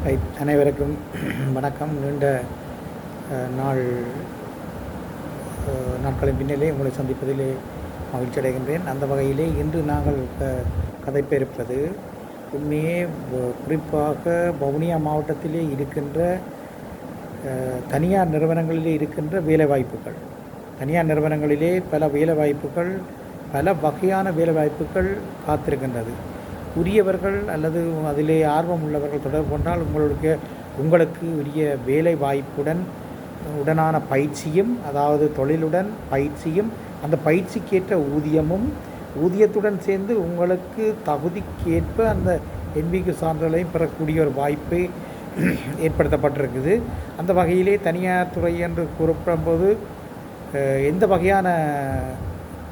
அனைவருக்கும் வணக்கம். நீண்ட நாள் நாட்களின் பின்னிலே உங்களை சந்திப்பதிலே மகிழ்ச்சி அடைகின்றேன். அந்த வகையிலே இன்று நாங்கள் கதைப்ப இருப்பது உண்மையே குறிப்பாக வவுனியா மாவட்டத்திலே இருக்கின்ற தனியார் நிறுவனங்களிலே இருக்கின்ற வேலைவாய்ப்புகள். தனியார் நிறுவனங்களிலே பல வேலைவாய்ப்புகள், பல வகையான வேலைவாய்ப்புகள் காத்திருக்கின்றது. உரியவர்கள் அல்லது அதிலே ஆர்வம் உள்ளவர்கள் தொடர்பு கொண்டால் உங்களுக்கு உரிய வேலை வாய்ப்புடன் உடனான பயிற்சியும், அதாவது தொழிலுடன் பயிற்சியும், அந்த பயிற்சிக்கேற்ற ஊதியத்துடன் சேர்ந்து உங்களுக்கு தகுதிக்கேற்ப அந்த NVQ சான்றிதழையும் பெறக்கூடிய ஒரு வாய்ப்பு ஏற்படுத்தப்பட்டிருக்குது. அந்த வகையிலே தனியார் துறை என்று கூறப்படும்போது எந்த வகையான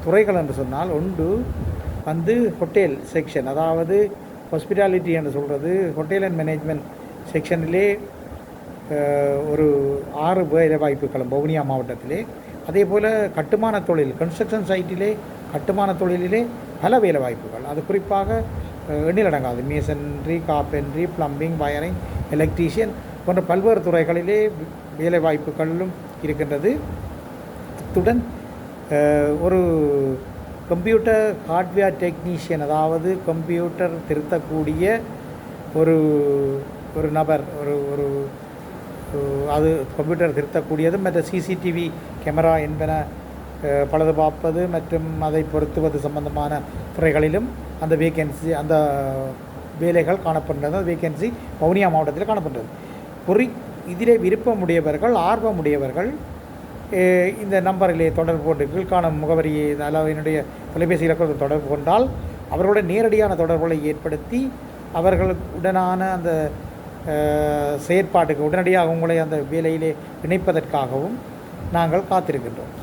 துறைகள் என்று சொன்னால், ஒன்று ஹோட்டல் செக்ஷன், அதாவது ஹாஸ்பிட்டாலிட்டி என்று சொல்கிறது. ஹோட்டல் அண்ட் மேனேஜ்மெண்ட் செக்ஷனிலே ஒரு 6 வேலை வாய்ப்புகளும் வவுனியா மாவட்டத்திலே. அதே போல் கட்டுமான தொழில், கன்ஸ்ட்ரக்ஷன் சைட்டிலே கட்டுமான தொழிலிலே பல வேலை வாய்ப்புகள். அது குறிப்பாக எண்ணிலடங்காது. Masonry, carpentry, plumbing, wiring, electrician போன்ற பல்வேறு துறைகளிலே வேலை வாய்ப்புகளும் இருக்கின்றது. அத்துடன் ஒரு கம்ப்யூட்டர் ஹார்ட்வேர் டெக்னீஷியன், அதாவது கம்ப்யூட்டர் திருத்தக்கூடிய ஒரு நபர், ஒரு அது கம்ப்யூட்டர் திருத்தக்கூடியது மற்ற CCTV கேமரா என்பன பழுது பார்ப்பது மற்றும் அதை பொருத்துவது சம்பந்தமான துறைகளிலும் அந்த வேக்கன்சி, அந்த வேலைகள் காணப்படுகிறது. வேக்கன்சி வவுனியா மாவட்டத்தில் காணப்படுகிறது. இதிலே விருப்பமுடையவர்கள், ஆர்வமுடையவர்கள் இந்த நம்பரிலே தொடர்பு கொண்டு கீழ்காணும் முகவரியை, அதாவது என்னுடைய தொலைபேசி இலக்கத்தில் தொடர்பு கொண்டால் அவர்களுடைய நேரடியான தொடர்புகளை ஏற்படுத்தி அவர்களுடனான அந்த செயற்பாட்டுக்கு உடனடியாக உங்களை அந்த வேலையிலே இணைப்பதற்காகவும் நாங்கள் காத்திருக்கின்றோம்.